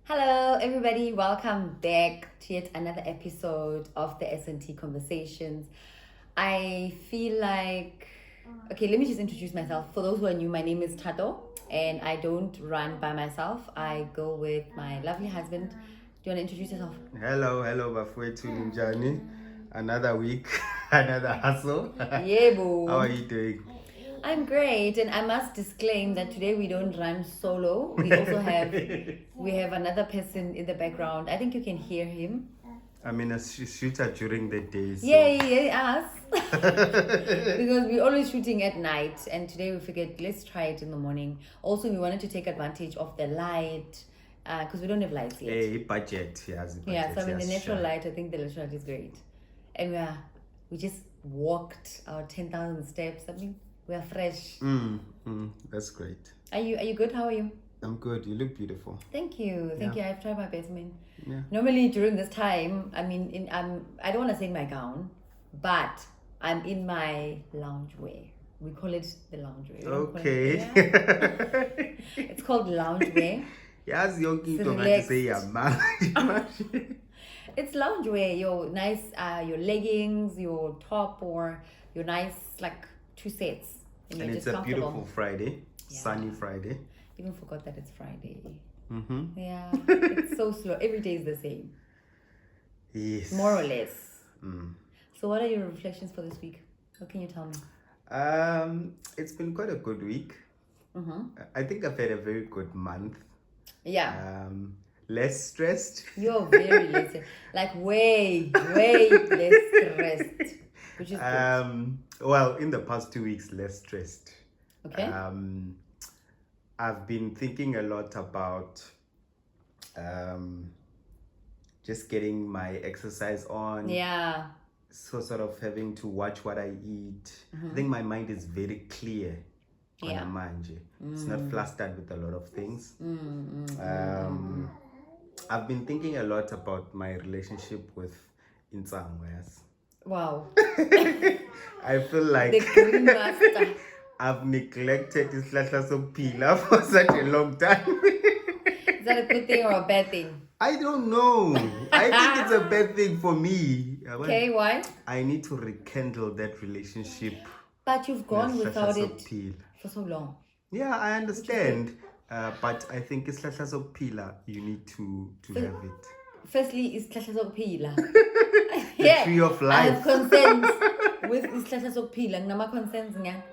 Hello, everybody. Welcome back to yet another episode of the S&T Conversations. I feel like, okay, let me just introduce myself. For those who are new, my name is Thato, and I don't run by myself. I go with my lovely husband. Do you want to introduce yourself? Hello, Bafwetu Ninjani. Another week, another hustle. Yeah, boo. How are you doing? I'm great, and I must disclaim that today we don't run solo. We also have another person in the background. I think you can hear him. I'm in a shooter during the day. So. Yeah, us. Because we're always shooting at night, and today we figured let's try it in the morning. Also, we wanted to take advantage of the light because we don't have lights yet. Hey, budget, yes. Yeah, so I mean the natural light. I think the natural light is great, and we just walked our 10,000 steps. I mean, we are fresh. That's great. Are you good? How are you? I'm good. You look beautiful. Thank you. I've tried my best, man. Yeah. Normally during this time, I mean, I don't want to say in my gown, but I'm in my loungewear. We call it the loungewear. Okay. It's called loungewear. Yes, you're going to say It's loungewear. Your nice, your leggings, your top, or your nice like two sets, and it's a beautiful Friday, sunny Friday. Even forgot that it's Friday. Mm-hmm. Yeah, it's so slow. Every day is the same. Yes. More or less. So what are your reflections for this week? What can you tell me? It's been quite a good week. I think I've had a very good month. Yeah. Less stressed. You're very less, like way less stressed, which is good. Well, in the past 2 weeks, less stressed. Okay. I've been thinking a lot about just getting my exercise on. Yeah. So sort of having to watch what I eat. I think my mind is very clear. Yeah. It's not flustered with a lot of things. I've been thinking a lot about my relationship with Insangwes. Wow. I feel like The green master. I've neglected Ishlahla Sokphila for such a long time. Is that a good thing or a bad thing? I don't know. I think it's a bad thing for me. Okay, why? I need to rekindle that relationship. But you've gone without it Sokphila for so long. Yeah, I understand. But I think Ishlahla Sokphila, you need to have it. Firstly, is Ishlahla Sokphila. The tree of life. I have concerns with Ishlahla Sokphila. Nama concerns nga.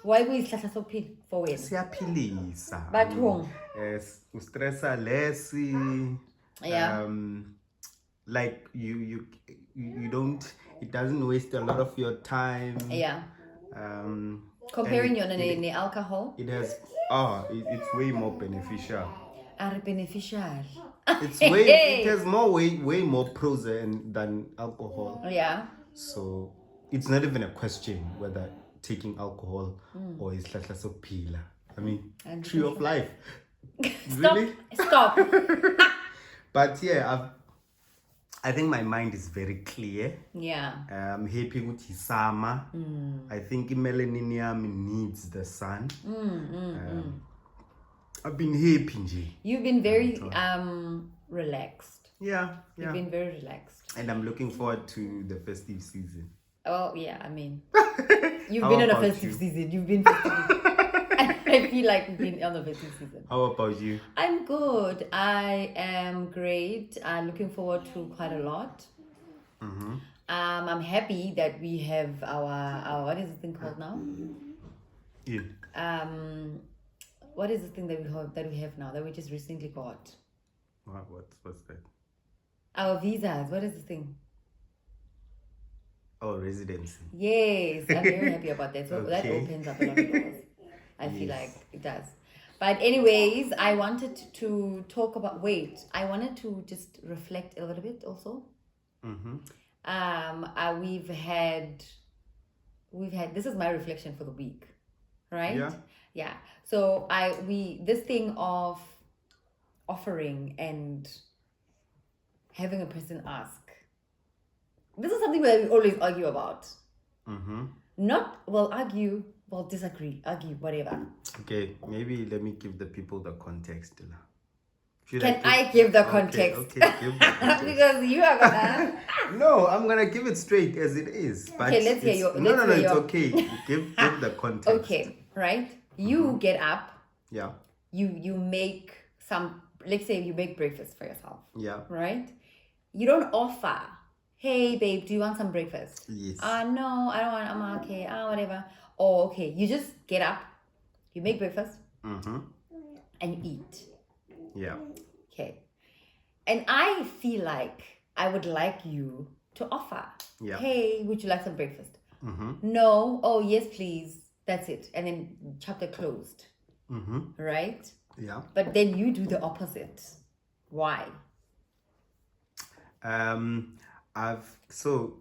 Why we Ishlahla Sokphila? For when? Siyaphilisa. But wrong. Yes, ustressa less. Yeah. Like you don't. It doesn't waste a lot of your time. Yeah. Comparing your alcohol. It has. It's way more beneficial. Beneficial. It has way more pros than alcohol. Yeah. So it's not even a question whether taking alcohol or Ishlahla Sokphila. I mean, tree of life. Really? Stop. But yeah, I think my mind is very clear. Yeah. I'm happy with his summer. I think melaninium needs the sun. I've been happy, nje. You've been very relaxed. Yeah. You've been very relaxed. And I'm looking forward to the festive season. Well, yeah, I mean, you've been on a festive season. You've been festive. I feel like you've been on a festive season. How about you? I'm good. I am great. I'm looking forward to quite a lot. I'm happy that we have our what is the thing called now? Yeah. What is the thing that we have now that we just recently got? What's that? Our visas. What is the thing? Oh, residency. Yes, I'm very happy about that. So Okay. that opens up a lot of doors. I feel like it does. But anyways, I wanted to talk about I wanted to just reflect a little bit also. We've had this is my reflection for the week, right? Yeah. So this thing of offering and having a person ask. This is something that we always argue about. Disagree, argue, whatever. Okay, maybe let me give the people the context. Can I give the context? Okay, give the context. Because you are gonna. No, I'm gonna give it straight as it is. But Okay, let's hear your. No, it's okay. Give the context. Okay, right? You get up. Yeah. You make some. Let's say you make breakfast for yourself. Yeah. Right? You don't offer. Hey, babe, do you want some breakfast? Yes. No, I don't want. I'm okay. Whatever. Oh, okay. You just get up. You make breakfast. And you eat. Yeah. Okay. And I feel like I would like you to offer. Yeah. Hey, would you like some breakfast? No. Oh, yes, please. That's it. And then chapter closed. Right? Yeah. But then you do the opposite. Why?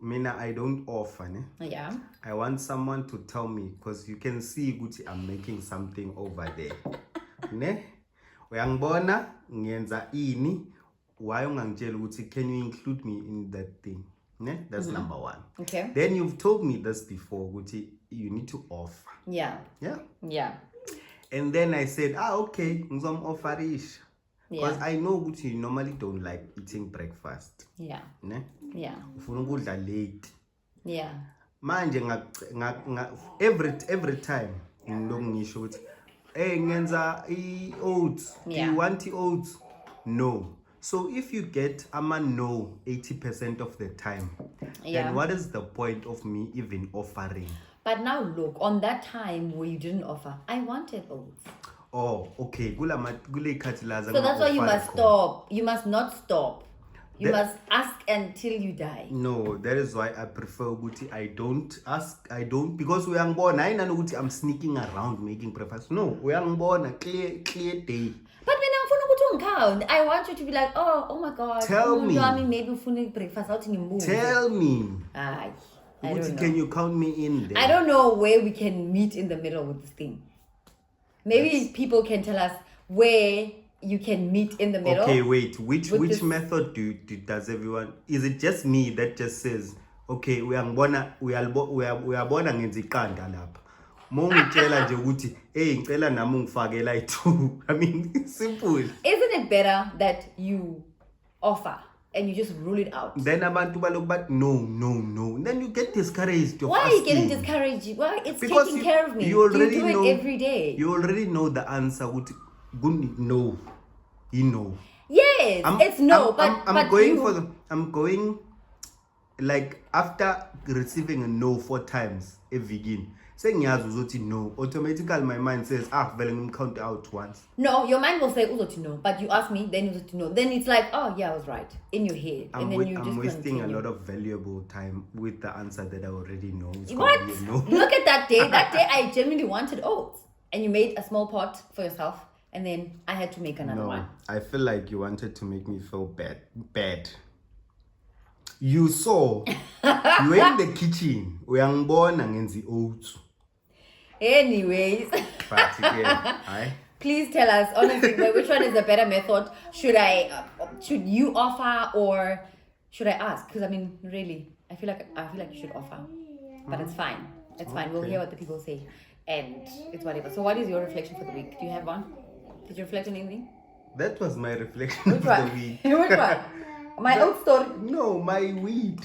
Mina, I don't offer, ne? Yeah. I want someone to tell me, because you can see Gucci, I'm making something over there. Ne? Uyangibona ngiyenza ini, why ungangitshela ukuthi can you include me in that thing? Ne? That's number one. Okay. Then you've told me this before, Gucci, you need to offer. Yeah. Yeah. Yeah. And then I said, okay, ngizom offerish. Because Yeah. I know Gucci, you normally don't like eating breakfast. Yeah. Ne? Yeah. Ufuna ukudla late. Yeah. Manje every time ngisho ukuthi hey ngenza oats. Do you want oats? No. So if you get no 80% of the time, then what is the point of me even offering? But now look, on that time where you didn't offer, I wanted oats. Oh, okay. So that's why you must stop. You must not stop. You must ask until you die. No, that is why I prefer Guti. I don't ask. I don't, because we are born. I know Guti. I'm sneaking around making breakfast. No, we are born a clear day. But when I'm count, I want you to be like, oh my God. Tell me. Maybe breakfast out in the mood. Tell me. I Guti, don't know. can you count me in there? I don't know where we can meet in the middle with this thing. Maybe people can tell us where you can meet in the middle. Okay, wait. Which method does everyone? Is it just me that just says, okay, we are born ngenza iqanda lapha. Mongitshela nje ukuthi hey ngicela nami ungifakela i2. I mean, simple. Isn't it better that you offer and you just rule it out? Then abantu balok but no. Then you get discouraged. Why are you getting discouraged? Well, it's because taking care of me. You already do know it every day. You already know the answer. No. You know. Yes, it's no. I'm going like after receiving a no 4 times a vegan. Saying no, automatically my mind says, vele count out once. No, your mind will say no, but you ask me, then you no. Then it's like, oh yeah, I was right in your head. I'm wasting a lot of valuable time with the answer that I already know. What? No. Look at that day. That day I genuinely wanted oats. And you made a small pot for yourself. And then I had to make another one. I feel like you wanted to make me feel bad. You saw, you were in the kitchen. Uyangibona ngenza oats. Anyways. But again, please tell us honestly, which one is the better method? Should you offer or should I ask? Because I mean, really, I feel like you should offer, but it's fine. It's fine. We'll hear what the people say, and it's whatever. So, what is your reflection for the week? Do you have one? Did you reflect on anything? That was my reflection Which of one? the week. Which one? My oat story? No, my weed.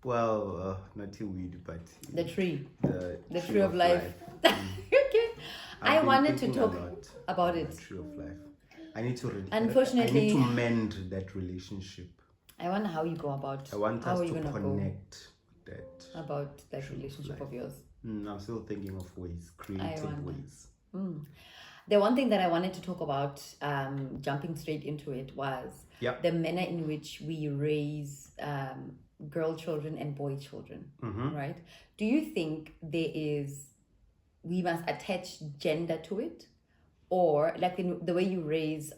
Well, not a weed, but the tree. The tree of life. Okay. I wanted to talk about it. The tree of life. I need to Unfortunately, I need to mend that relationship. I wonder how you go about. I want us to connect about that relationship of yours. I'm still thinking of ways, creative ways. The one thing that I wanted to talk about, jumping straight into it, was the manner in which we raise girl children and boy children, right? Do you think we must attach gender to it? Or like the way you raise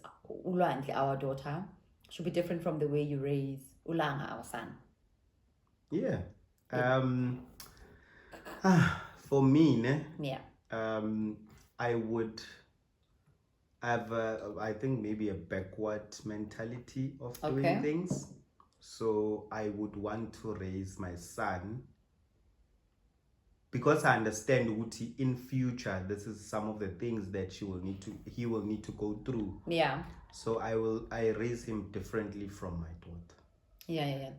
Ulandli, our daughter, should be different from the way you raise Ulanga, our son? Yeah. For me, I would have I think maybe a backward mentality of doing things. So I would want to raise my son because I understand ukuthi in future this is some of the things that he will need to go through. Yeah. So I raise him differently from my daughter. Yeah.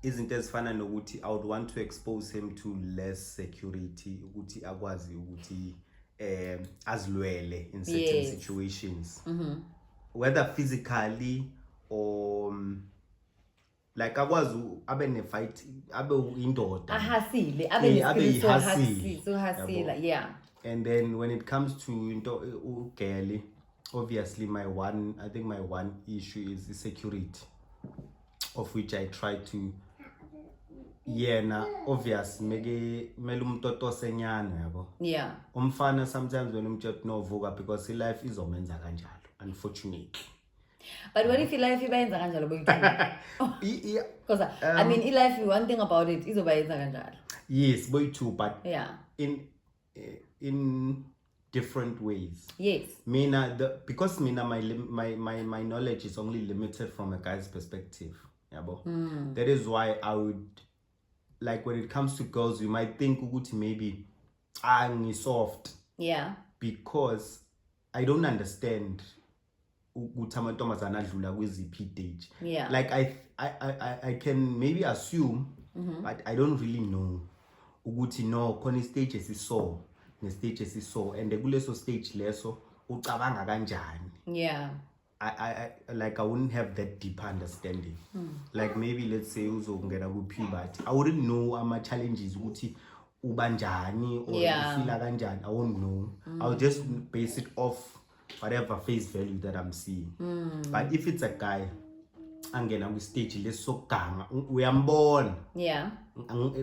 Izinto ezifana nokuthi I would want to expose him to less security ukuthi akwazi ukuthi azilwele in certain situations, whether physically or like akwazi abe ne fight, abe indoda ahasile abe yeah. And then when it comes to into ugele, obviously my one issue is the security, of which I try to obvious mele umuntu otosenyana yabo. Yeah. Umfana sometimes when umtshela novuka because life izomenza kanjalo, unfortunately. But what if life ibayenza kanjalo boyithanda? Because I mean life, one thing about it izobayenza kanjalo. Yes, boy too, but yeah, in different ways. Yes. Because my knowledge is only limited from a guy's perspective. Yabo. That is why I would, like, when it comes to girls, you might think ukuthi maybe I'm soft. Yeah. Because I don't understand ukuthi amantombazana adlula kwiziphi stage. Yeah. Like I can maybe assume, but I don't really know ukuthi no khona stage esiso ne-stage esiso, and kuleso stage leso ucabanga kanjani. Yeah. I wouldn't have that deep understanding. Like maybe let's say uzongena ku-puberty, I wouldn't know ama-challenges ukuthi ubanjani or ufila kanjani. I won't know. I'll just base it off whatever face value that I'm seeing. But if it's a guy angena ku-stage lesokuganga uyambona. Yeah.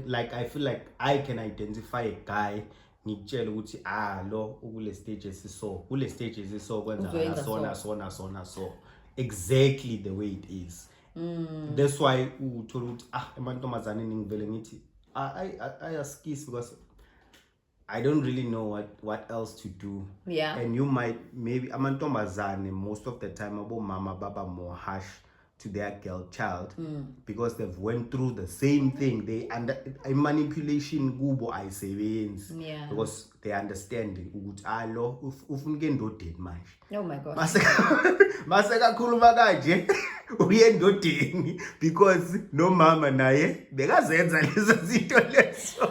Like I feel like I can identify a guy ngitshela ukuthi lo ukule stage esiso kwenza sona so exactly the way it is. That's why uthola ukuthi emantombazaneni ngivele ngithi I ask kiss because I don't really know what else to do. Yeah. And you might maybe amantombazane most of the time abomama baba more harsh to their child because they've went through the same thing. They manipulation kubo ayisebenzi because they understand ukuthi lo ufuna endodeni manje. Oh my god. Mase kakhuluma kanje uye endodeni because no mama naye bekazenza lezo zinto lezo.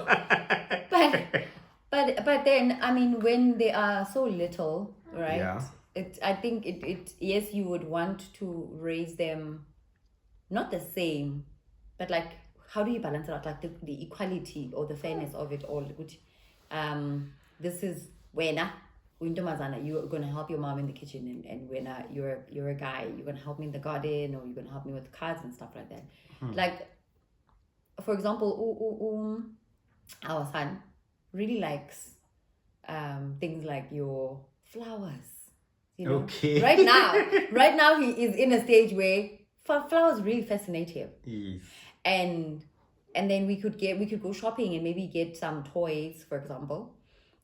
But then I mean when they are so little, right? Yeah. I think it yes, you would want to raise them not the same, but like how do you balance it out, like the equality or the fairness of it all, which this is when you're gonna help your mom in the kitchen, and when you're a guy, you're gonna help me in the garden, or you're gonna help me with cards and stuff like that. Like for example, our son really likes things like your flowers. You know? Okay. Right now he is in a stage where flowers really fascinate him. Yes. And then we could go shopping and maybe get some toys, for example.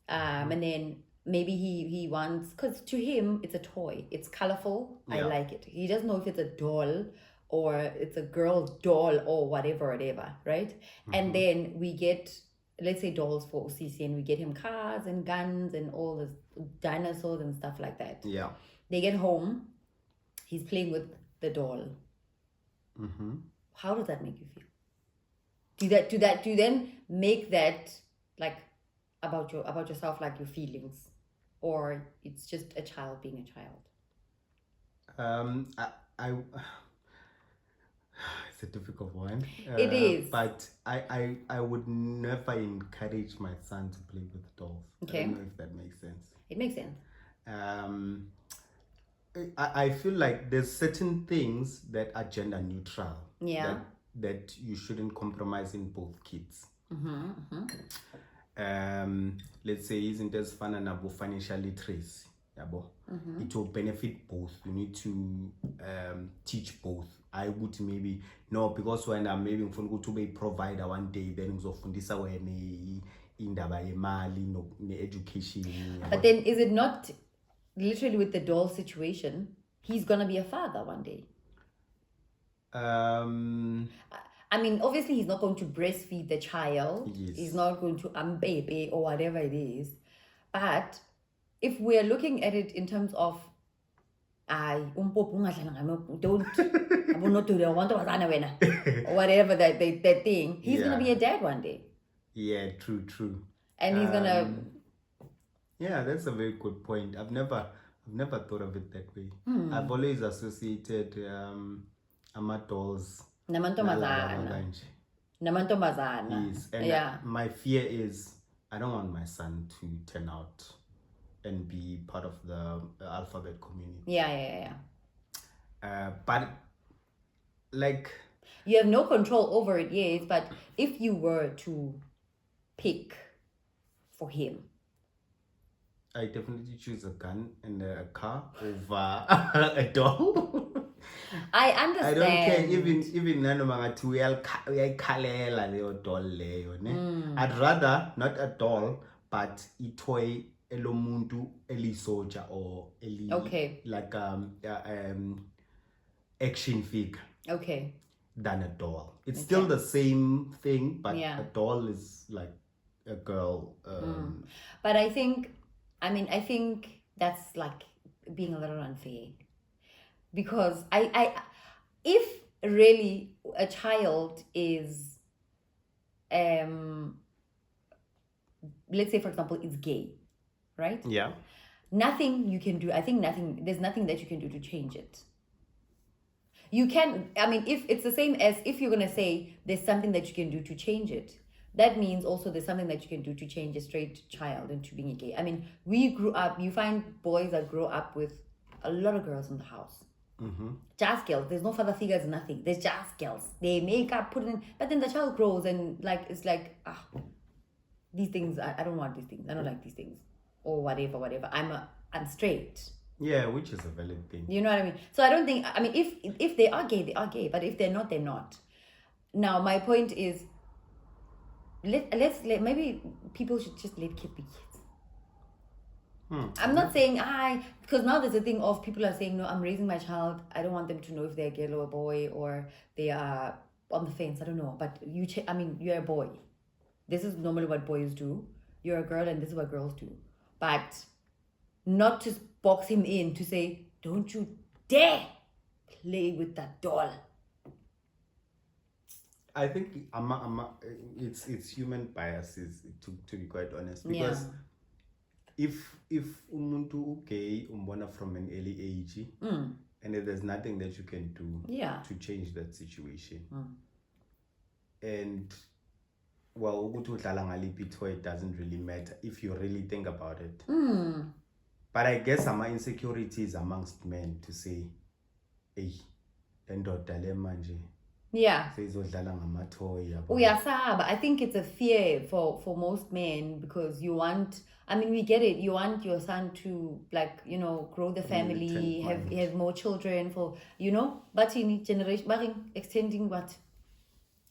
And then maybe he wants, because to him it's a toy. It's colorful. Yeah. I like it. He doesn't know if it's a doll or it's a girl's doll or whatever, right? And then we get, let's say, dolls for OCC, and we get him cars and guns and all the dinosaurs and stuff like that. Yeah. They get home, he's playing with the doll. How does that make you feel? Do you then make that like about yourself, like your feelings, or it's just a child being a child? It's a difficult one. It is. But I would never encourage my son to play with dolls. Okay. I don't know if that makes sense. It makes sense. I feel like there's certain things that are gender neutral. Yeah. That you shouldn't compromise in both kids. Let's say isn't as fun and about financial literacy. It will benefit both. You need to teach both. I would maybe no, because when I'm maybe going to be a provider one day, then uzofundisa wena indaba yemali no education. But then is it not literally with the doll situation? He's gonna be a father one day. I mean, obviously he's not going to breastfeed the child. Yes. He's not going to baby or whatever it is. But if we're looking at it in terms of don't or whatever that thing, he's gonna be a dad one day. Yeah, true. And he's gonna yeah, that's a very good point. I've never thought of it that way. I've always associated dolls namantombazana. Yes, and my fear is I don't want my son to turn out and be part of the alphabet community. Yeah. But like you have no control over it, yes. But if you were to pick for him, I definitely choose a gun and a car over a doll. I understand. I don't care even nanoma uyayikhalela leyo doll leyo ne. I'd rather not a doll but itoy elomuntu elisoja or like action figure. Okay. Than a doll. It's still the same thing, but a doll is like a girl. But I think that's like being a little unfair. Because if really a child is let's say for example is gay, right? Yeah. Nothing you can do. There's nothing that you can do to change it. You can, if it's the same as if you're going to say there's something that you can do to change it, that means also there's something that you can do to change a straight child into being a gay. We grew up, you find boys that grow up with a lot of girls in the house. Just girls. There's no father figures, nothing. There's just girls. They make up, put it in, but then the child grows and it's like, these things, I don't want these things. I don't like these things. Or whatever. I'm straight. Yeah, which is a valid thing. You know what I mean? So I don't think, if they are gay, they are gay. But if they're not, they're not. Now, my point is, let's maybe people should just let kids be kids. I'm not saying because now there's a thing of people are saying, no, I'm raising my child. I don't want them to know if they're a girl or a boy or they are on the fence. I don't know. But you're a boy. This is normally what boys do. You're a girl and this is what girls do. But not to box him in to say, don't you dare play with that doll. I think it's human biases to be quite honest, because if umuntu gay umbona from an early age and there's nothing that you can do to change that situation, and well, ukuthi udlala ngaliphi toy, it doesn't really matter if you really think about it. But I guess some insecurities amongst men to say, hey, ndoda le manje. Yeah. Oh yeah, but I think it's a fear for most men because you want, we get it. You want your son to grow the family, have more children but in each generation, extending what?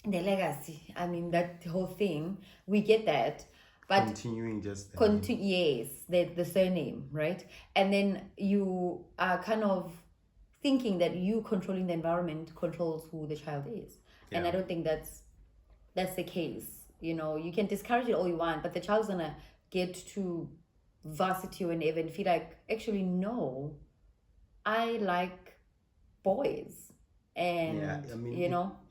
The legacy. That whole thing. We get that. But continuing just yes, the surname, right? And then you are kind of thinking that you controlling the environment controls who the child is. And I don't think that's the case. You can discourage it all you want, but the child's gonna get to varsity or whenever and feel like, actually, no, I like boys. And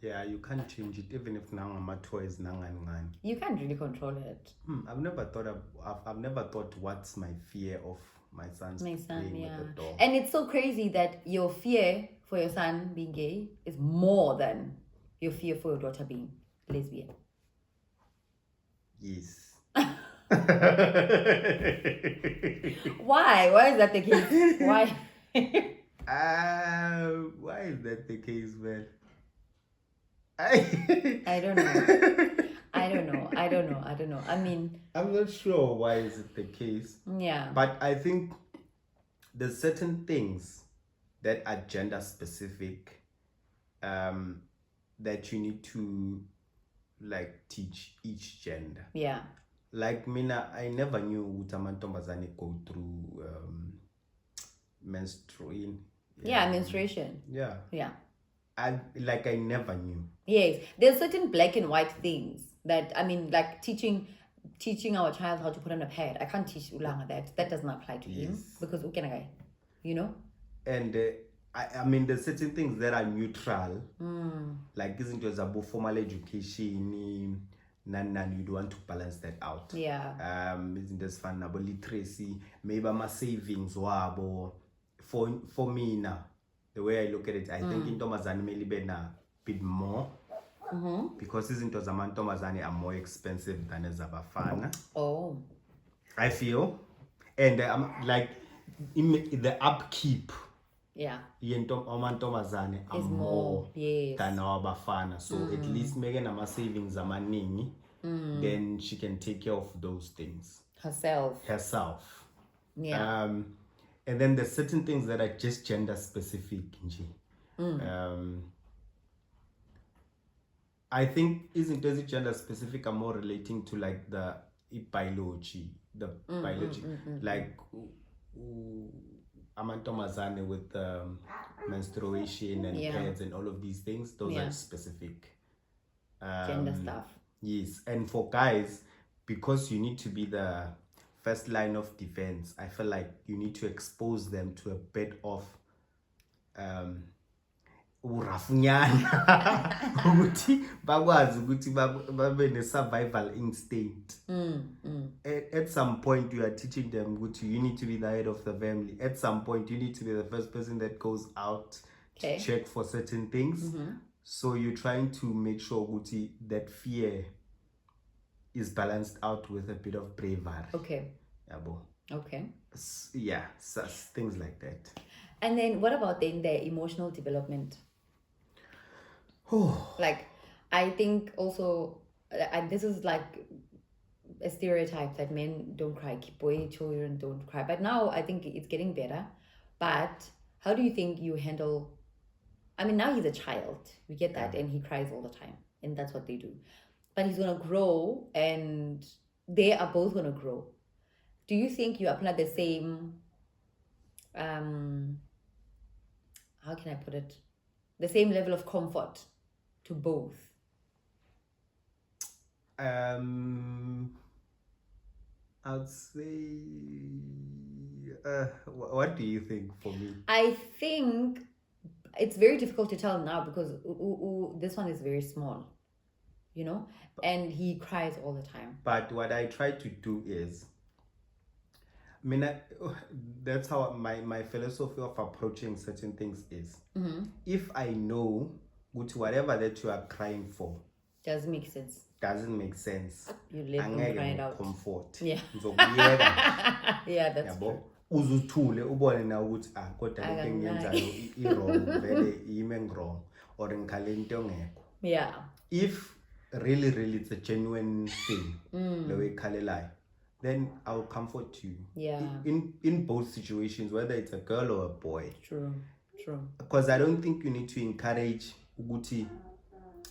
you can't change it even if nangama toys nangan. You can't really control it. I've never thought what's my fear of my son's playing with the doll. And it's so crazy that your fear for your son being gay is more than your fear for your daughter being lesbian. Yes. Why? Why is that the case? Why? Why is that the case, man? I don't know. I don't know. I'm not sure why is it the case. Yeah. But I think there's certain things that are gender specific that you need to teach each gender. Yeah. Like Mina, I never knew Utamantombazane go through menstruation. Menstruation. Yeah. I never knew. Yes, there's certain black and white things that, I mean, like teaching our child how to put on a pad. I can't teach Ulanga that. That does not apply to him because ukenagai, you know. And I mean, there's certain things that are neutral, like isn't just about formal education. Nan, you'd want to balance that out. Yeah. Isn't this fun about literacy? Maybe my savings wabo. For me now, the way I look at it, I think in Tomazani may be a bit more. Because isn't Tozaman Tomazani are more expensive than a Zabafana. Oh. I feel. And like in the upkeep. Yeah. Tomazani are more than our Bafana. So at least Megan ama savings amaningi, then she can take care of those things. Herself. Yeah. And then there's certain things that are just gender specific. I think isn't it gender specific are more relating to like the biology. Like amantomazane with menstruation and pads and all of these things, those are specific gender stuff. Yes, and for guys, because you need to be the first line of defense, I feel like you need to expose them to a bit of urafunyana ukuthi bakwazi ukuthi babe ne survival instinct. At some point you are teaching them ukuthi you need to be the head of the family. At some point you need to be the first person that goes out to check for certain things. So you're trying to make sure ukuthi that fear is balanced out with a bit of bravery. Okay. Yeah, things like that. And then what about then their emotional development? Like, I think also, this is like a stereotype that men don't cry, boy children don't cry. But now I think it's getting better. But how do you think you handle, I mean, now he's a child, we get that, and he cries all the time, and that's what they do. But he's going to grow, and they are both going to grow. Do you think you apply the same, how can I put it, the same level of comfort to both? I'd say, what do you think for me? I think it's very difficult to tell now because this one is very small, you know, and he cries all the time. But what I try to do is, I mean, that's how my philosophy of approaching certain things is. If I know whatever that you are crying for doesn't make sense, you let him cry it out. Comfort. Yeah. Yeah, that's true. Uzuthule ubone na ukuthi kodwa lento engiyenzayo wrong vele yime wrong or ngikhale into engekho. Yeah. If really it's a genuine thing, the way khalelayo, then I'll comfort you. Yeah. In both situations, whether it's a girl or a boy. True. Because I don't think you need to encourage uguti.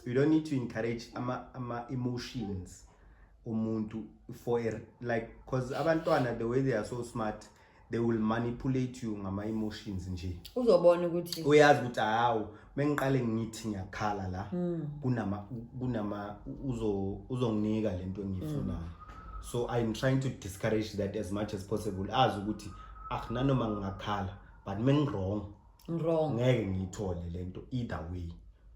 You don't need to encourage ama emotions umuntu for like, because abantwana, the way they are so smart, they will manipulate you ngama emotions nje. Uzobona ukuthi uyazi ukuthi hawo mengiqale ngithi ngiyakhala la kunama uzonginika lento engiyifunayo. So I'm trying to discourage that as much as possible. Azi ukuthi nanoma ngingakhala but mengirong ngeke ngiyithole lento either way.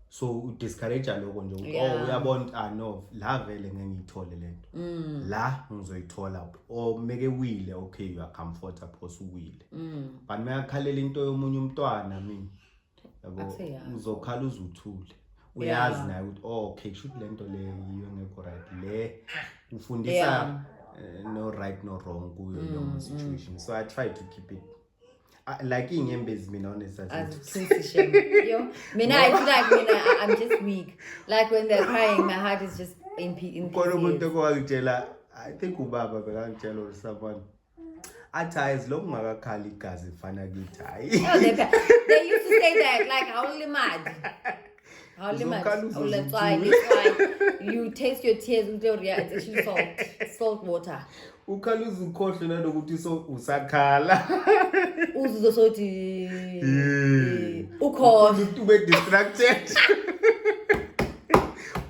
So discourage lokho nje uyabona no la vele ngeke ngiyithole lento la ngizoyithola or make wile okay you are comfortable so wile but mekhalela into yomunye umntwana mina yabo uzokhala uzuthule uyazi naye ukuthi okay should lento le yiyo ngekho right le ufundisa no right no wrong kuyo leyo situation. So I try to keep it like inyembezi mina honestly yo mina I feel like I'm just weak, like when they're crying my heart is just in kodwa umuntu okwakutshela I think ubaba bekangitshela or someone athi hayi lo kungakakhali igazi fana kithi hayi. They used to say that like hawulimadi that's why you taste your tears with your it's actually salt water. Ukhala uzukhohle nalokuthi so usakhala uzuzothi course. To be distracted.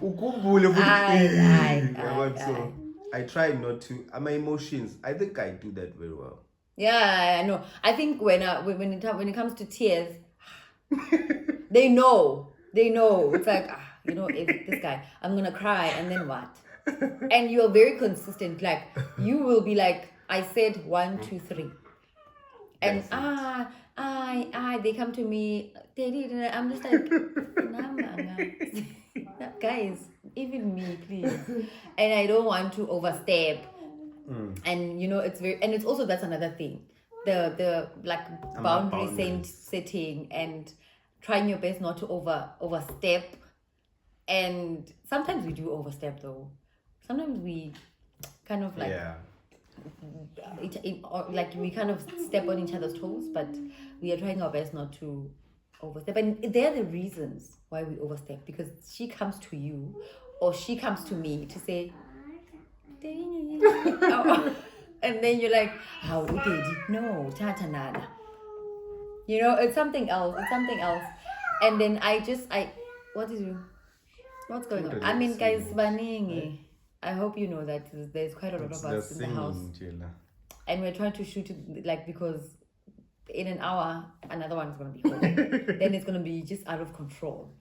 Ukhumbule futhi. So I try not to. My emotions, I think I do that very well. Yeah, I know. I think when it comes to tears, they know. It's like, if this guy, I'm gonna cry, and then what? And you're very consistent. Like, you will be like, I said 1, 2, 3. And they come to me, I'm just like, guys, even me, please. And I don't want to overstep. And it's also, that's another thing, the like boundary setting and trying your best not to overstep. And sometimes we do overstep, though. Sometimes we kind of like like we kind of step on each other's toes, but we are trying our best not to overstep. And they're the reasons why we overstep, because she comes to you or she comes to me to say, and then you're like, how did you know? It's something else. And then what's going on? I mean, guys, baningi. I hope you know that there's quite a lot of us in the house. And we're trying to shoot it, like, because in an hour, another one is going to be home. Then it's going to be just out of control.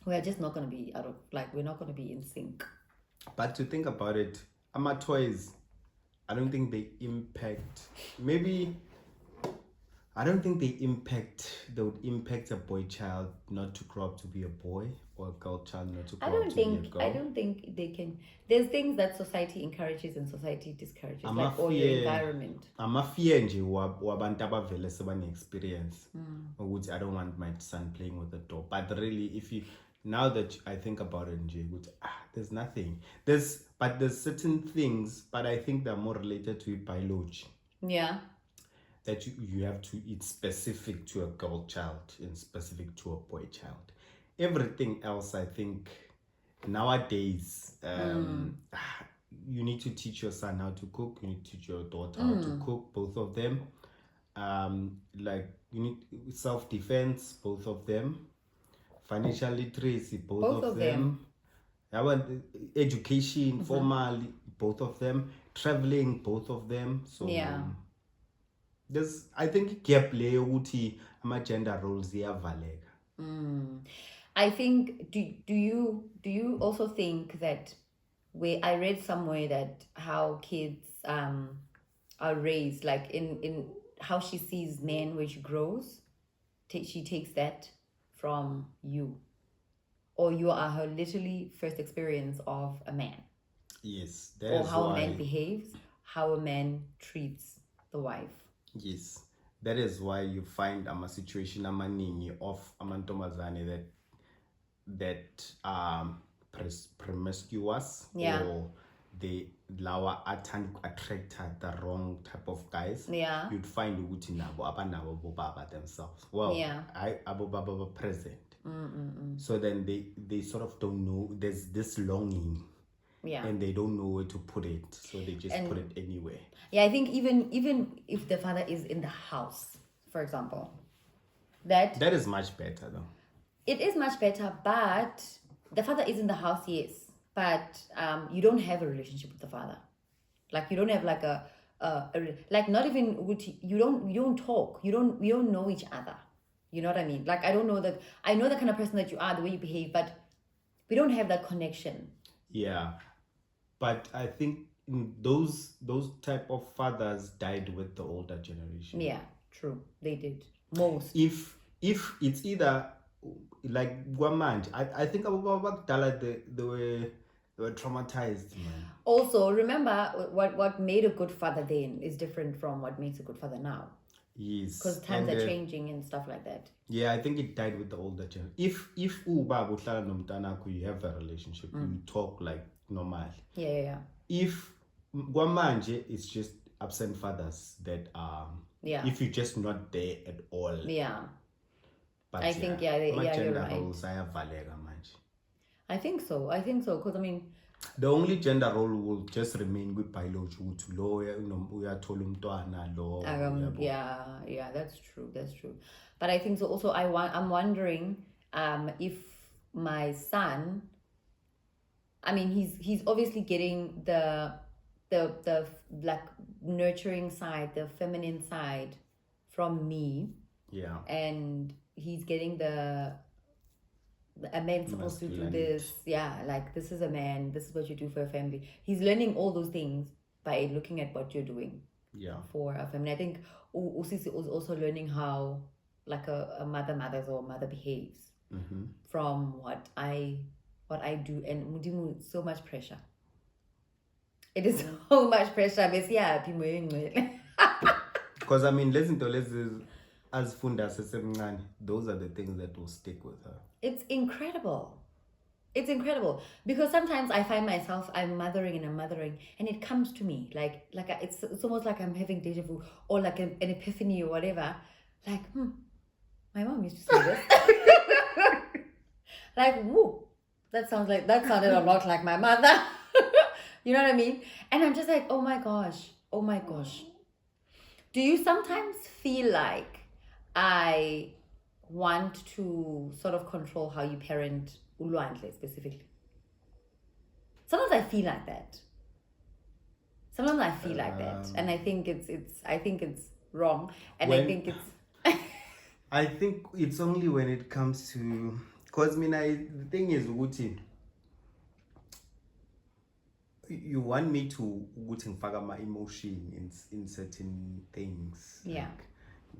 We're just not going to be we're not going to be in sync. But to think about it, my toys, I don't think they impact. I don't think they would impact a boy child not to grow up to be a boy, or a girl child not to grow up to be a girl. I don't think they can. There's things that society encourages and society discourages, like all your environment. I'm a fear nje wabantu abavele sebane experience. Ukuthi I don't want my son playing with the door. But really, now that I think about it, there's nothing. There's certain things, but I think they're more related to biology. Yeah. That you have to, it's specific to a girl child and specific to a boy child. Everything else, I think, nowadays, you need to teach your son how to cook. You need to teach your daughter how to cook, both of them. Like, you need self-defense, both of them. Financial literacy, both of them. Education, formal, both of them. Traveling, both of them. So yeah. I think gap le ukuthi ama gender roles iyavaleka. I think do you also think that I read somewhere that how kids are raised, like in how she sees men when she grows, she takes that from you, or you are her literally first experience of a man. Yes, or how a man behaves, how a man treats the wife. Yes, that is why you find a situation amaningi of amantombazane that promiscuous, or they attract the wrong type of guys. Yeah, you'd find ukuthi nabo abanabo bobaba themselves. Well, yeah, abo baba present. So then they sort of don't know. There's this longing. Yeah. And they don't know where to put it, so they just put it anywhere. Yeah, I think even if the father is in the house, for example, that is much better, though. It is much better, but the father is in the house, yes, but you don't have a relationship with the father. Like, you don't have like a like, not even you don't talk. We don't know each other. You know what I mean? Like, I know the kind of person that you are, the way you behave, but we don't have that connection. Yeah. But I think those type of fathers died with the older generation. Yeah, true. They did. Most. If it's either like Guamant, I think they were traumatized, man. Also, remember what made a good father then is different from what makes a good father now. Yes. Because times are changing and stuff like that. Yeah, I think it died with the older generation. If uba buhlala nomntanakho, you have a relationship, you talk like normal. Yeah. If Guamanje, it's just absent fathers that if you're just not there at all. Yeah. But I think you're right. I think so. Because I mean, the only gender role will just remain with biology. Yeah, that's true. But I think so also I'm wondering if my son, I mean, he's obviously getting the like nurturing side, the feminine side from me. Yeah. And he's getting a man's supposed to do this. Yeah, like this is a man, this is what you do for a family. He's learning all those things by looking at what you're doing. Yeah. For a family. I think Usisi was also learning how like a mother mothers or mother behaves from what I do, and Mudimu, so much pressure. It is so much pressure. Because I mean, as Funda Sesemngane, those are the things that will stick with her. It's incredible. It's incredible because sometimes I find myself I'm mothering and it comes to me like it's almost like I'm having deja vu or like an epiphany or whatever. Like, my mom used to say this. Like, woo, that sounded a lot like my mother. You know what I mean? And I'm just like, oh my gosh. Do you sometimes feel like I want to sort of control how you parent Ulwandle specifically? Sometimes I feel like that. And I think it's wrong. And I think it's I think it's only when it comes to, because the thing is, Uguti, you want me to ngifaka my emotion in certain things. Yeah. Like,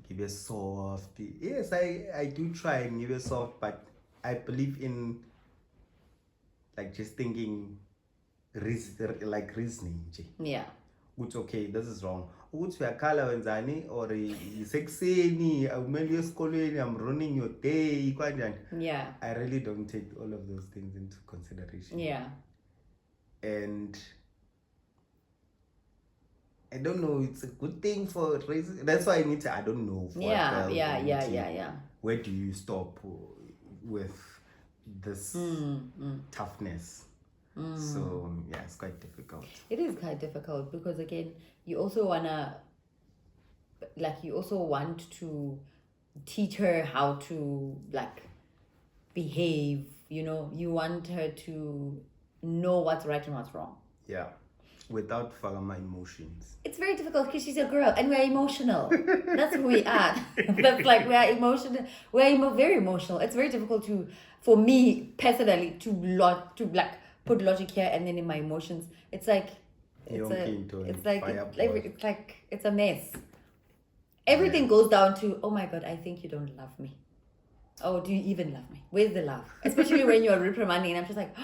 give it soft. Yes, I do try and give it soft, but I believe in like just thinking, reasoning. Yeah. Which, okay, this is wrong. Ukuthi uyakhala wenzani or isekuseni awumele uye esikolweni, I'm ruining your day kanjani. Yeah. I really don't take all of those things into consideration. Yeah. And I don't know, it's a good thing for raising. That's why I don't know. Yeah. Where do you stop with this toughness? So yeah, it's quite difficult. It is quite difficult because again, you also want to teach her how to like behave. You know, you want her to know what's right and what's wrong. Yeah, without my emotions. It's very difficult because she's a girl and we're emotional. That's who we are. That's like we are emotional. We're very emotional. It's very difficult for me personally to like put logic here and then in my emotions. It's like it's a mess. Everything goes down to, oh my God, I think you don't love me. Oh, do you even love me? Where's the love? Especially when you're reprimanding and I'm just like,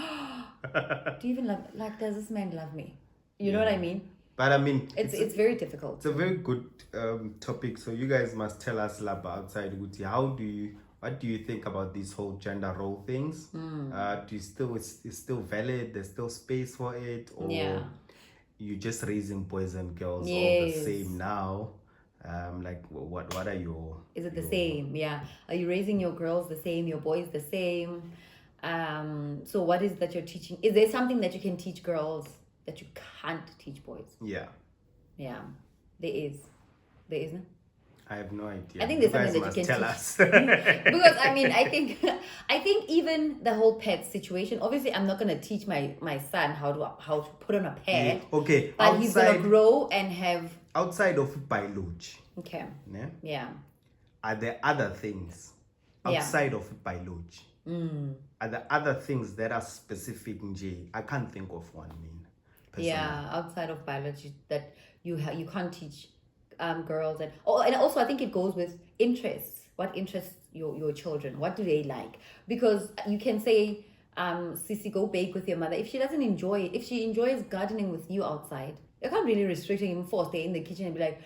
do you even love, like, does this man love me? You know what I mean? But I mean, it's very difficult. It's a very good topic. So you guys must tell us, Laba, outside Guti, what do you think about these whole gender role things? Do you it's still valid? There's still space for it, or you just raising boys and girls all the same now? Like what are your? Is it the same? Yeah. Are you raising your girls the same? Your boys the same? So what is it that you're teaching? Is there something that you can teach girls that you can't teach boys? Yeah. Yeah. There is. No? I have no idea. I think there's something that you can tell teach. Us. Because I mean, I think even the whole pet situation. Obviously, I'm not gonna teach my son how to put on a pet. Yeah. Okay. But he's gonna grow and have. Outside of biology. Okay. Yeah. Yeah. Are there other things outside of biology? Are there other things that are specific? I can't think of one. Personally. Yeah, outside of biology that you can't teach girls and also I think it goes with interests. What interests your children? What do they like? Because you can say, Sissy, go bake with your mother. If she doesn't enjoy it, if she enjoys gardening with you outside, you can't really restrict him for stay in the kitchen and be like,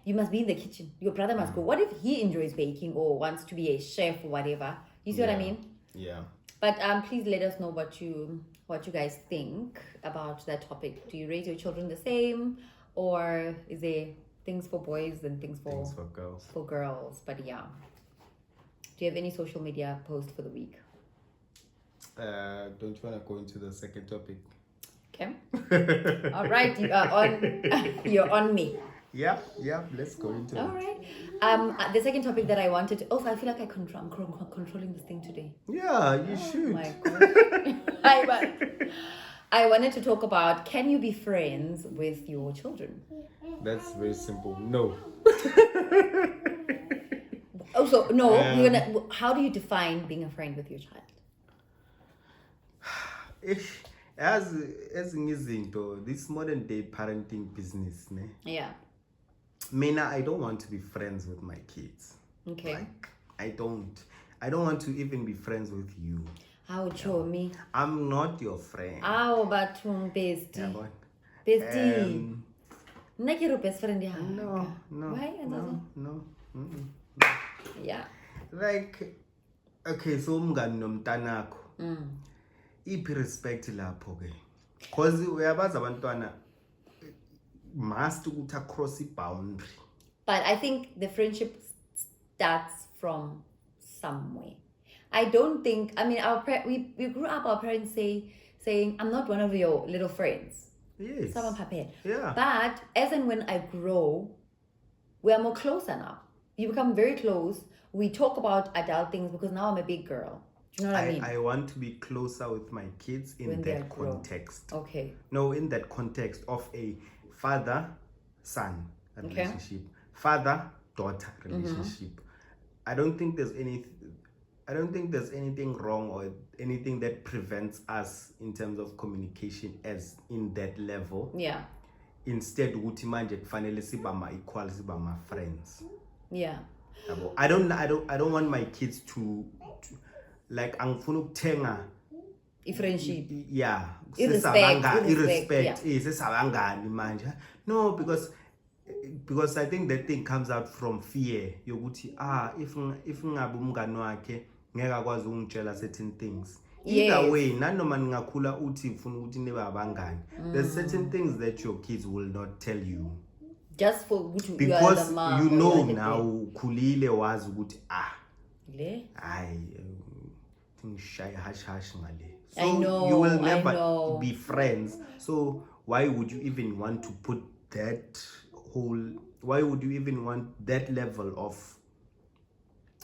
you must be in the kitchen. Your brother must go. What if he enjoys baking or wants to be a chef or whatever? You see what I mean? Yeah. But please let us know what you guys think about that topic. Do you raise your children the same, or is there things for boys and things for girls? For girls, but yeah. Do you have any social media post for the week? Don't you want to go into the second topic? Okay. All right, you are on. You're on me. Yeah, let's go into All it. right. The second topic that I wanted. Also, I feel like I'm controlling this thing today. Yeah, you Oh should. my gosh. I wanted to talk about, can you be friends with your children? That's very simple. No. Also, no. How do you define being a friend with your child? As ngizinto, this modern day parenting business, ne? Yeah. Mina, I don't want to be friends with my kids. Okay. Like, I don't want to even be friends with you. How me? I'm not your friend. How about bestie? Yeah, but, Bestie. Not your best friend. Yeah. No. Why? No. Yeah. Like, okay, so umngani nomntanakho. Iphi respect lapho ke. Because uyabazi abantwana must ukuthi across boundary. But I think the friendship starts from somewhere. I don't think, I mean, we grew up, our parents saying, I'm not one of your little friends. Yes. Yeah. But as and when I grow, we are more closer now. You become very close. We talk about adult things because now I'm a big girl. Do you know what I mean? I want to be closer with my kids in that context. Okay. No, in that context of a father-son relationship, father-daughter relationship. I don't think there's anything wrong or anything that prevents us in terms of communication as in that level. Yeah. Instead, ukuthi manje kufanele siba ma-equals, siba ma-friends. Yeah. I don't want my kids to like angifuna ukuthenga friendship. Yeah. Irrespect. Sesabangani manje. No, because I think that thing comes out from fear yokuthi if ngabe umngani wakhe ngeke akwazi ungitshela certain things. Either way, nanoma ningakhula uthi ufuna ukuthi nibe abangani. There's certain things that your kids will not tell you. Just for because you know now ukhulile wazi ukuthi so I know, you will never be friends. So why would you even want to put that why would you even want that level of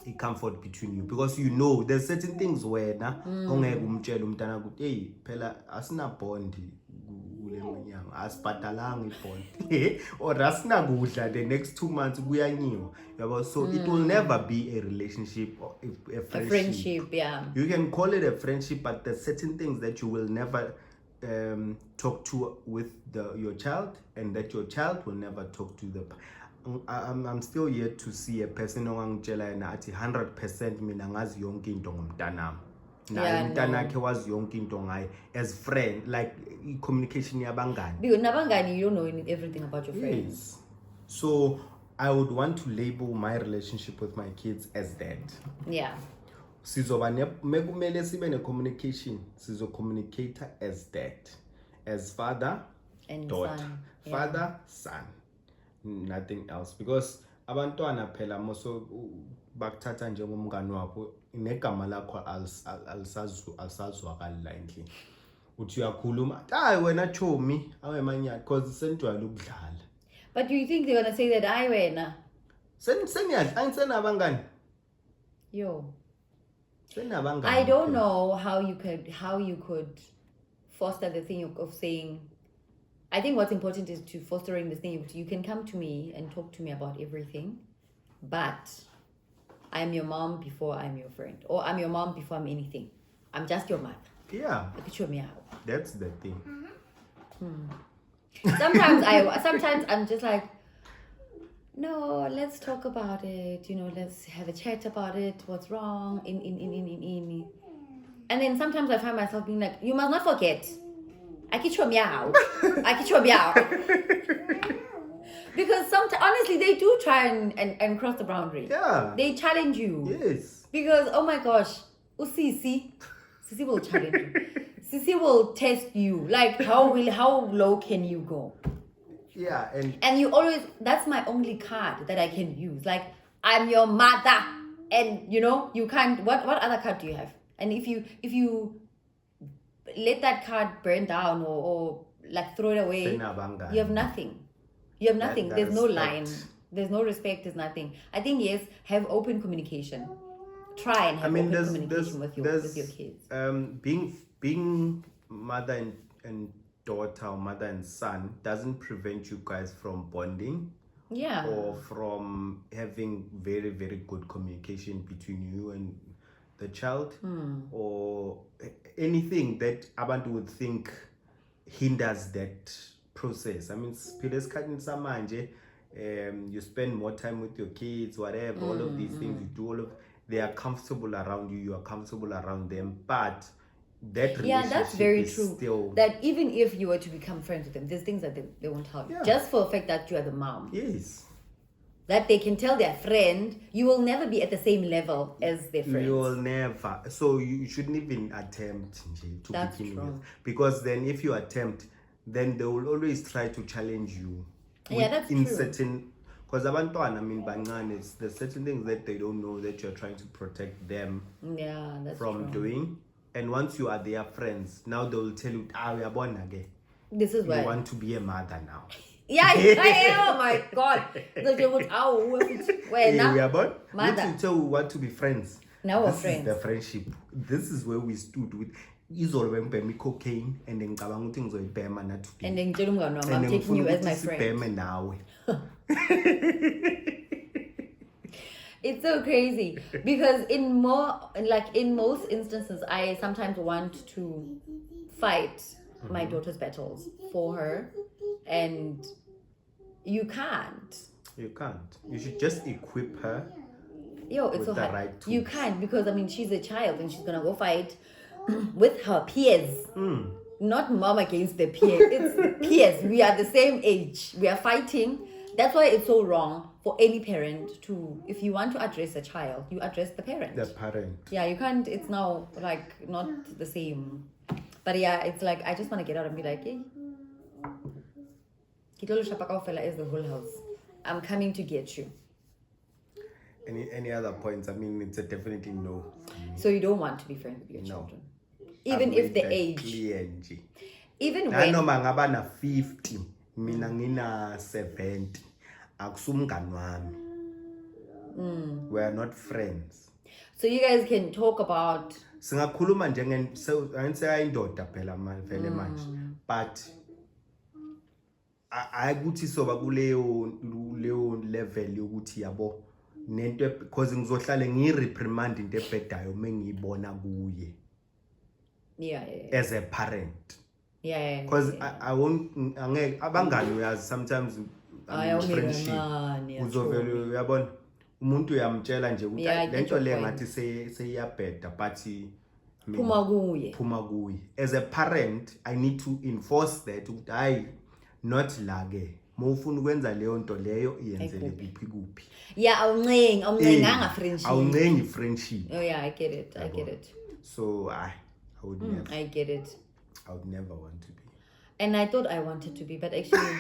a comfort between you? Because you know there's certain things where ongeke umtshele umntana ukuthi hey phela asina bond kule nyanga asibhadalanga ibond or asinakudla the next 2 months kuyanyiwa yabo. So it will never be a relationship or a friendship. Yeah, you can call it a friendship, but there's certain things that you will never talk to with your child, and that your child will never talk to I'm still yet to see a person ongangitshela yena athi 100% mina ngazi yonke into ngomntanami. Naye umntanakhe wazi yonke into ngaye as friend, like communication yabangani. Because nabangani, you don't know everything about your friends. Yes. So I would want to label my relationship with my kids as that. Yeah. Sizoba mekumele sibe ne communication, sizo communicate as that, as father and daughter, son. Father, son, nothing else. Because abantwana phela moso bakuthatha njengomngani wakho, negama lakho alisazwakali la endlini. Uthi uyakhuluma hayi wena chomi awemanyana because senjwayele ukudlala. But do you think they're gonna say that I wena? Angisenabangani. Yo. I don't know how you could foster the thing of saying. I think what's important is to fostering this thing. You can come to me and talk to me about everything, but I'm your mom before I'm your friend, or I'm your mom before I'm anything. I'm just your mother. Yeah. Picture me out. That's the thing. Sometimes I'm just like, no, let's talk about it. Let's have a chat about it. What's wrong? And then sometimes I find myself being like, you must not forget. I can show me out. Because sometimes, honestly, they do try and cross the boundary. Yeah. They challenge you. Yes. Because, oh my gosh, Sisi will challenge you. Sisi will test you. Like, how low can you go? Yeah, and you always, that's my only card that I can use. Like, I'm your mother, and you can't. What other card do you have? And if you let that card burn down or like throw it away, you have nothing. You have nothing. That There's no respect. line. There's no respect. There's nothing. I think yes, have open communication. Try and have open communication with your kids. Being mother and daughter or mother and son doesn't prevent you guys from bonding. Yeah. Or from having very, very good communication between you and the child, or anything that abantu would think hinders that process. I mean, Khenisa manje, you spend more time with your kids, whatever, all of these things you do, they are comfortable around you, you are comfortable around them, but that relationship that's very is true. Still, that even if you were to become friends with them, there's things that they won't tell you. Just for the fact that you are the mom. Yes. That they can tell their friend, you will never be at the same level as their friends. You will never. So you shouldn't even attempt to That's begin true. with. Because then if you attempt, then they will always try to challenge you. That's in true. Certain, because abantwana, I mean, bangane, there's certain things that they don't know that you're trying to protect them from doing. And once you are their friends, now they will tell you, we are born again. This is why you want to be a mother now. Yeah, I am. Oh my God. We are born. Let's tell we want to be friends. Now we're this friends. Is the friendship. This is where we stood with izolo bembe cocaine and then ngicabanga ukuthi ngizoyibhema na today. And then ngitshela umngane wami, I'm taking you as my friend. Sibheme nawe. It's so crazy because in most instances, I sometimes want to fight my daughter's battles for her, and you can't. You can't. You should just equip her. It's so hard. Right you can't, because I mean she's a child and she's gonna go fight with her peers. Not mom against the peers. It's the peers. We are the same age. We are fighting. That's why it's so wrong for any parent to, if you want to address a child, you address the parent. The parent. Yeah, you can't, it's now like not the same. But yeah, it's like, I just want to get out and be like, hey, Kitolo Shapakaufela is the whole house. I'm coming to get you. Any other points? I mean, it's a definitely no. So you don't want to be friends with your children? Even if the age. Clear, even when. Nanoma ngaba na 50, mina ngina 70. Akusumngani wami. We are not friends. So you guys can talk about. Singakhuluma ayindoda phela vele manje. But ayikuthi soba kuleyo level yokuthi yabo nento because ngizohlale ngireprimand into ebhedayo mengiyibona kuye. Yeah. As a parent. Yeah. Because I won't abangani uyazi sometimes friendship uzovela uyabona umuntu uyamtshela nje ukuthi lento le ngathi seyiyabheda but phuma kuye. As a parent I need to enforce that ukuthi hayi not la ke mawufuna ukwenza leyo nto leyo iyenzele kuphi. Yeah, awuncenganga friendship. Awuncengi friendship. Oh yeah, I get it. So I would never. I get it. I would never want to be. And I thought I wanted to be, but actually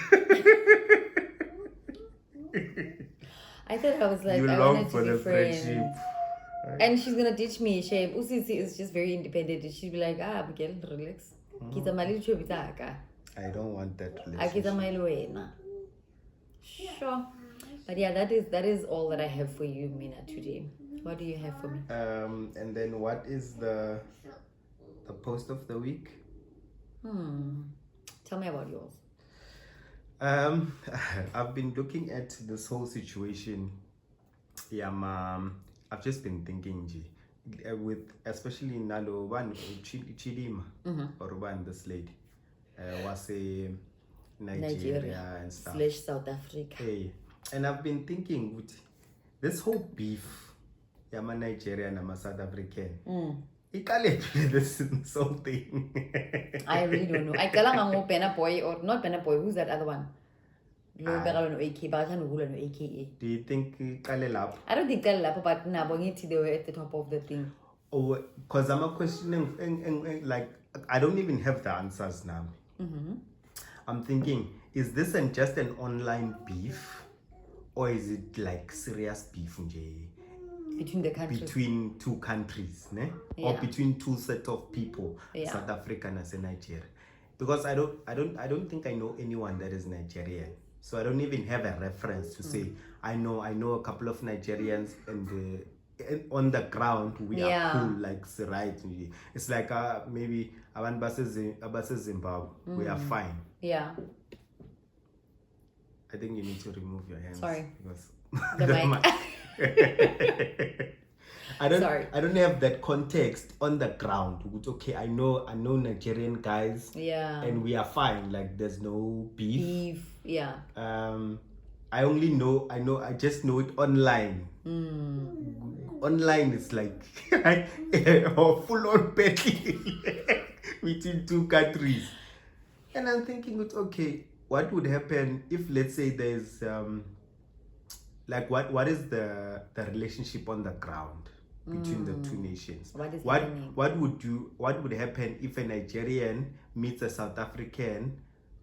I thought I was like, I wanted to be friends. Right. And she's gonna teach me shape. Usisi is just very independent. She'll be like, Miguel, relax. I don't want that relationship. Sure. But yeah, that is all that I have for you, Mina, today. What do you have for me? And then what is the post of the week? Tell me about yours. I've been looking at this whole situation. I've just been thinking, with especially Nalo one Chidima or one this lady was a Nigeria and stuff / South Africa. Hey, and I've been thinking with this whole beef, Yama Nigerian and South African. This whole thing. I really don't know. I can't Penna Boy or not Penna Boy. Who's that other one? Do you think Kalelap? I don't think Kalelap, but Nabongiti they were at the top of the thing. Oh, because I'm questioning, like I don't even have the answers now. I'm thinking, is this just an online beef, or is it like serious beef between the countries? Between two countries, ne? Yeah. Or between two set of people, South Africa and Nigeria. Because I don't think I know anyone that is Nigerian. So I don't even have a reference to say I know a couple of Nigerians and on the ground we are cool, like right. It's like maybe abantu base Zimbabwe we are fine. Yeah. I think you need to remove your hands. Sorry. Because The mic. I don't have that context on the ground. Okay, I know Nigerian guys. Yeah. And we are fine. Like there's no beef. Yeah. I just know it online. Online is like a full on battle between two countries. And I'm thinking, okay, what would happen if, let's say, there's like what is the relationship on the ground between the two nations? What would happen if a Nigerian meets a South African,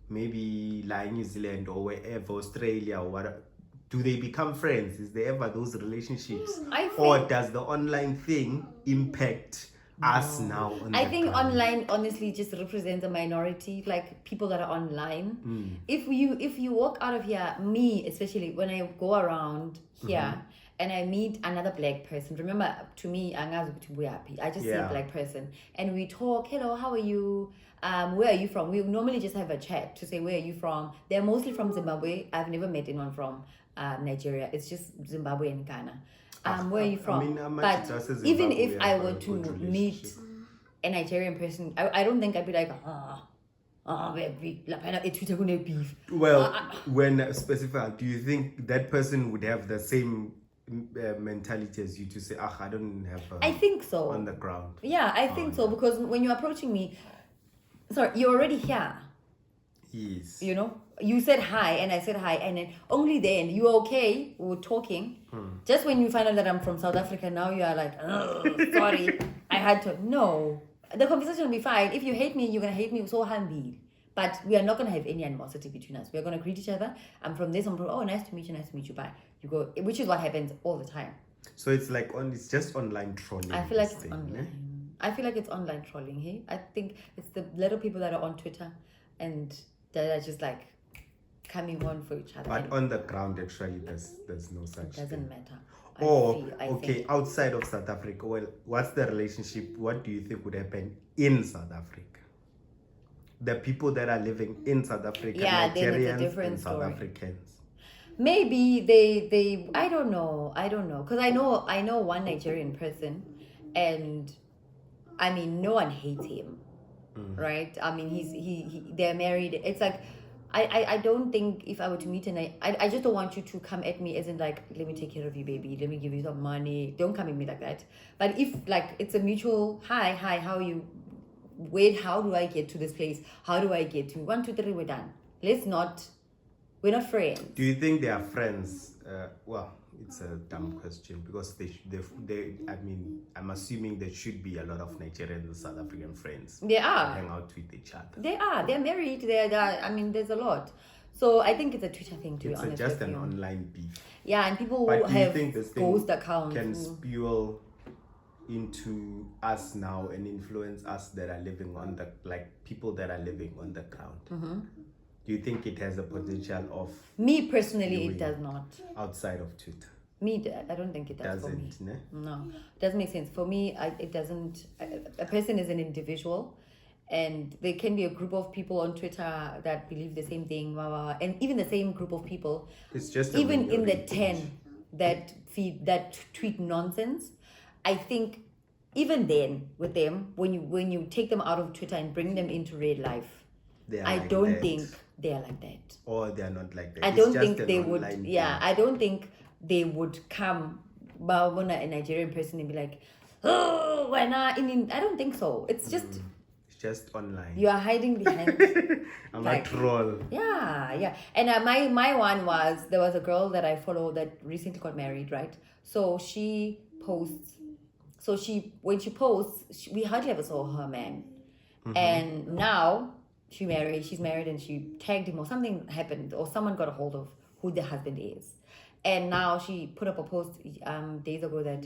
maybe like New Zealand or wherever, Australia or whatever? Do they become friends? Is there ever those relationships? Or does the online thing impact us now? I think online honestly just represents a minority, like people that are online. If you walk out of here, me especially, when I go around here and I meet another black person, remember, to me, I just see a black person and we talk, hello, how are you? Where are you from? We normally just have a chat to say, where are you from? They're mostly from Zimbabwe. I've never met anyone from Nigeria. It's just Zimbabwe and Ghana. Where are you from? But even if I were to meet a Nigerian person, I don't think I'd be like, beef. Well, when specified, do you think that person would have the same mentality as you to say, I don't have I think so. On the ground? Yeah, I think so, because when you're approaching me, sorry, you're already here. Yes. You know, you said hi and I said hi, and then only then you were okay, we were talking. Just when you find out that I'm from South Africa, now you are like, oh, sorry, I had to. No, the conversation will be fine. If you hate me, you're gonna hate me so humble. But we are not gonna have any animosity between us. We're gonna greet each other. I'm from this. I'm from. Oh, nice to meet you. Bye. You go, which is what happens all the time. So it's like it's just online trolling. I feel like it's online. I feel like it's online trolling. Hey, I think it's the little people that are on Twitter and that are just like coming on for each other. But on the ground, actually, there's no such. It doesn't matter. I think. Outside of South Africa, well, what's the relationship? What do you think would happen in South Africa? The people that are living in South Africa, Nigerians and South Africans. Maybe they I don't know, because I know one Nigerian person, and I mean no one hates him, right? I mean they're married. It's like I don't think if I were to meet I just don't want you to come at me as in like, let me take care of you, baby, let me give you some money. Don't come at me like that. But if like it's a mutual hi, how are you? Wait, how do I get to this place? How do I get to 1, 2, 3? We're done. We're not friends. Do you think they are friends? Well, it's a dumb question because they I mean, I'm assuming there should be a lot of Nigerian and South African friends. They are. Hang out with each other. They are. They're married. They're I mean, there's a lot. So I think it's a Twitter thing, to be honest. It's just an online beef. Yeah, and people who have ghost accounts can spew into us now and influence us that are living on the, like, people that are living on the ground. Do you think it has a potential of... Me personally, it does not. Outside of Twitter? I don't think it does for me. No, it doesn't make sense. For me, it doesn't... A person is an individual, and there can be a group of people on Twitter that believe the same thing, and even the same group of people, it's just even in the 10 that tweet nonsense. I think even then with them, when you take them out of Twitter and bring them into real life, I don't think they are like that. Or they are not like that. I don't think they would. Yeah, I don't think they would come when a Nigerian person and be like, oh, why not? I mean, I don't think so. It's just online. You are hiding behind. I'm like, a troll. Yeah. And my one was, there was a girl that I follow that recently got married, right? So she posts. So when she posts, we hardly ever saw her man. And now she's married, and she tagged him, or something happened, or someone got a hold of who the husband is. And now she put up a post days ago that,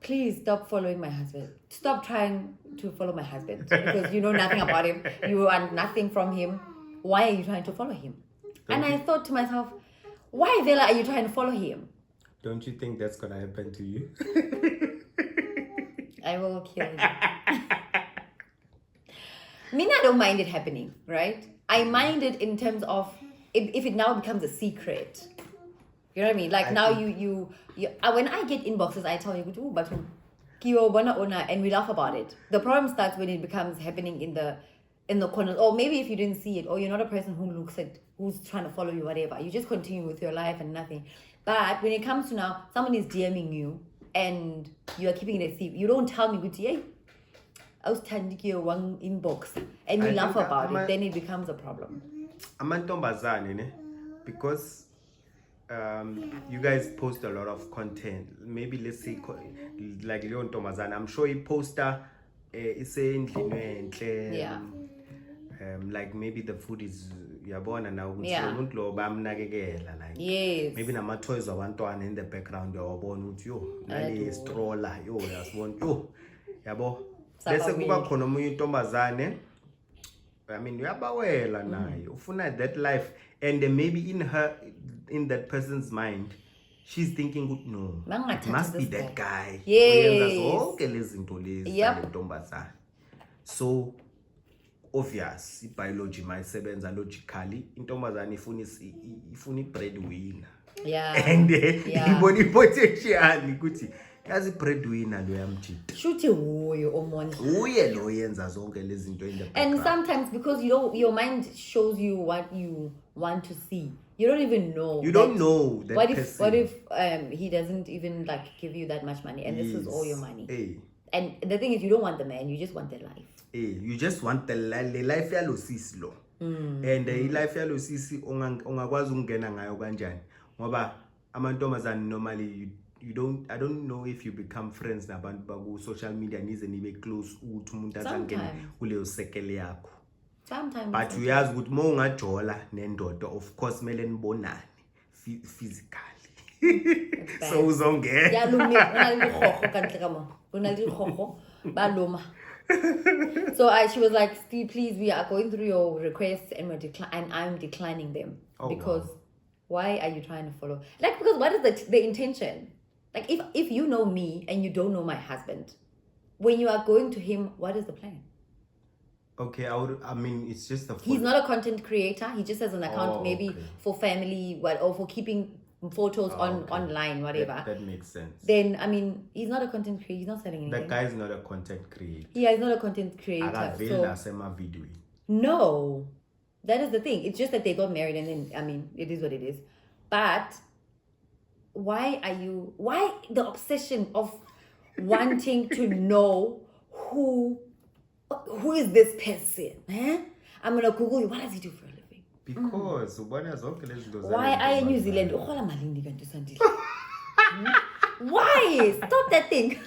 please stop following my husband. Stop trying to follow my husband because you know nothing about him. You want nothing from him. Why are you trying to follow him? And I thought to myself, why Vela are you trying to follow him? Don't you think that's gonna happen to you? I will kill you. I don't mind it happening, right? I mind it in terms of if it now becomes a secret. You know what I mean? Like now you when I get inboxes, I tell you, "Ooh, but and we laugh about it. The problem starts when it becomes happening in the corners, or maybe if you didn't see it, or you're not a person who's trying to follow you, whatever. You just continue with your life and nothing. But when it comes to now, someone is DMing you and you are keeping it a secret. You don't tell me, hey, I was telling you one inbox, and we laugh about it. Then it becomes a problem. Because you guys post a lot of content. Maybe let's say like Leon Tomazan. I'm sure he poster like maybe the food is yabona now like yes. maybe nama toys abantwana in the background yabona uthi yo nali stroller yo yasibona yo yabo bese kuba khona umunye intombazane uyabawela naye ufuna that life, and maybe in that person's mind she's thinking, no, it must be that guy. So obvious, biology mayisebenza logically, intombazane ifuna breadwinner. Yeah. And ibona potential ukuthi yazi breadwinner lo yamjida. Shuthi uyo omondla. Uye lo yenza zonke lezi zinto in the background. And sometimes because your mind shows you what you want to see. You don't even know. You don't know that what if he doesn't even like give you that much money, and this is all your money. Hey. And the thing is, you don't want the man, you just want the life. Hey, you just want the life yalo sisi lo. And the life yalo sisi ungakwazi ukungena ngayo kanjani. Ngoba amantombazane normally I don't know if you become friends nabantu baku social media nize nibe close ukuthi umuntu azangena kuleyo sekele yakho. Sometimes. But uyazi ukuthi uma ungajola nendoda, of course mele nibonane physically. So uzongena. So she was like, Steve, please, we are going through your requests and I'm declining them. Because why are you trying to follow? Like, because what is the intention? Like, if you know me and you don't know my husband, when you are going to him, what is the plan? Okay, it's just he's not a content creator. He just has an account maybe for family, or for keeping photos online, whatever. That makes sense. Then, he's not a content creator. He's not selling anything. That guy is not a content creator. Yeah, he's not a content creator. No. That is the thing. It's just that they got married and then, it is what it is. But why the obsession of wanting to know who is this person? I'm gonna Google you. What does he do for a living? Because why are you in New Zealand? Why? Stop that thing.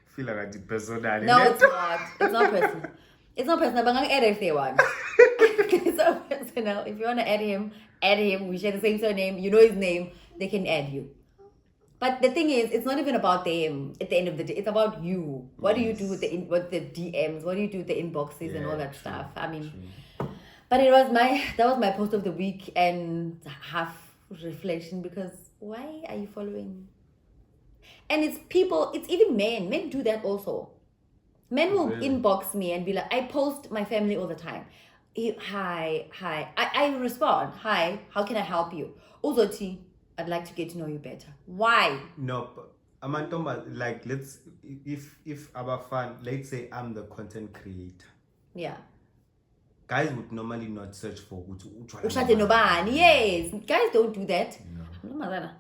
Feel like a personal. No, it's not. It's not personal. It's not personal. But I'm gonna add if they want. It's not personal. If you wanna add him. We share the same surname. You know his name. They can add you. But the thing is, it's not even about them at the end of the day. It's about you. What do you do with the DMs? What do you do with the inboxes and all that stuff? But that was my post of the week and half reflection, because why are you following? And it's people, it's even men. Men do that also. Men will inbox me and be like, I post my family all the time. Hi. I respond, hi, how can I help you? Uzoti, I'd like to get to know you better. Why? No, Amantoma, like if our fan, let's say I'm the content creator. Yeah. Guys would normally not search for yes, guys don't do that. No.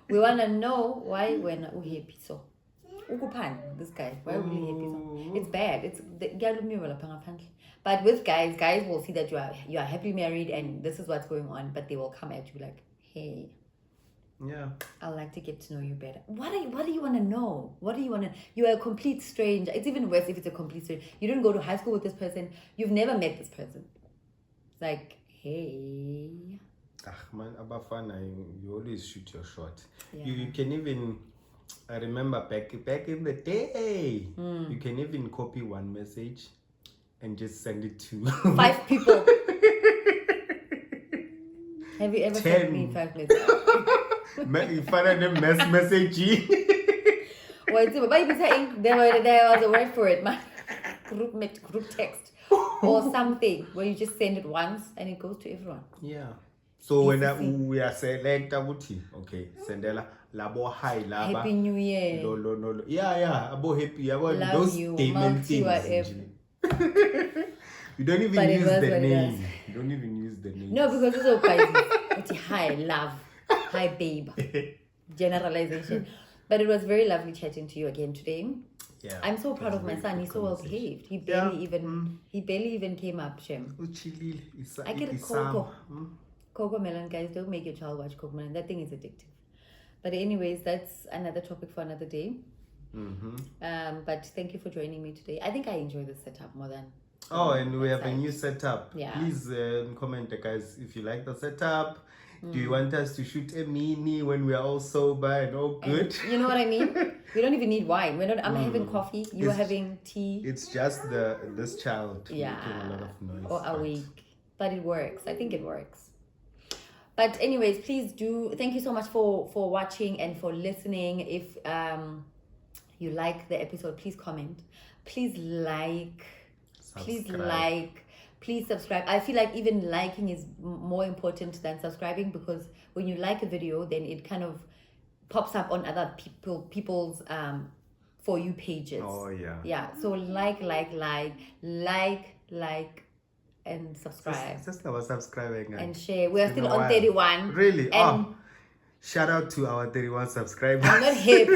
We wanna know why we're not happy. So this guy, why are we happy? So it's bad. It's the. But with guys will see that you are happily married and this is what's going on, but they will come at you like, hey, yeah, I'd like to get to know you better. What do you want to know? You are a complete stranger. It's even worse if it's a complete stranger. You didn't go to high school with this person. You've never met this person. It's like, hey. Man, Abafana, you always shoot your shot. Yeah. You can even, I remember back in the day, you can even copy one message and just send it to 5 people. Have you ever 10. sent me 5 minutes? You find them message. Well, it's but you saying there was a word for it, man. Group text or something where you just send it once and it goes to everyone. Yeah. So when we are select okay, Sandile, labo hi laba. Happy New Year. No. Yeah. Abo happy. About Love those you, statement multi things. whatever. You don't even But it use was the what it name. You don't even use the name. No, because it's all crazy. Hi, love. Hi, babe. Generalization. But it was very lovely chatting to you again today. Yeah. I'm so proud of my son. He's so well behaved. He barely even came up, Shem. I get a Coco. Coco Melon, guys, don't make your child watch Coco Melon. That thing is addictive. But anyways, that's another topic for another day. But thank you for joining me today. I think I enjoy the setup more than. Oh, and we have a new setup. Yeah. Please comment, guys, if you like the setup. Do you want us to shoot a mini when we are all sober and all good? And you know what I mean? We don't even need wine. I'm having coffee. You're having tea. It's just this child making a lot of noise. Or awake. But it works. I think it works. But anyways, please do. Thank you so much for watching and for listening. If you like the episode, please comment. Please like. Please subscribe. I feel like even liking is more important than subscribing, because when you like a video, then it kind of pops up on other people's For You pages. Oh yeah. Yeah. So like, and subscribe. Just about subscribing and share. We are still on 31. Really? And shout out to our 31 subscribers. I'm not hip.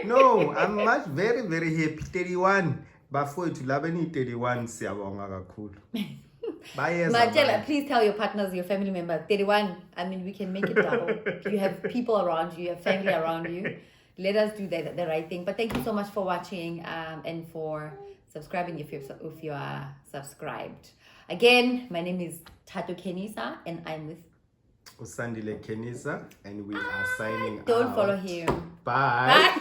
No, I'm very, very happy. 31. Before to Labani 31, cool. Marcella, please tell your partners, your family members, 31. I mean, we can make it double. You have people around you, you have family around you. Let us do the right thing. But thank you so much for watching and for subscribing if you are subscribed. Again, my name is Thato Khenisa and I'm with Sandile Khenisa, and we are signing out. Don't follow him. Bye.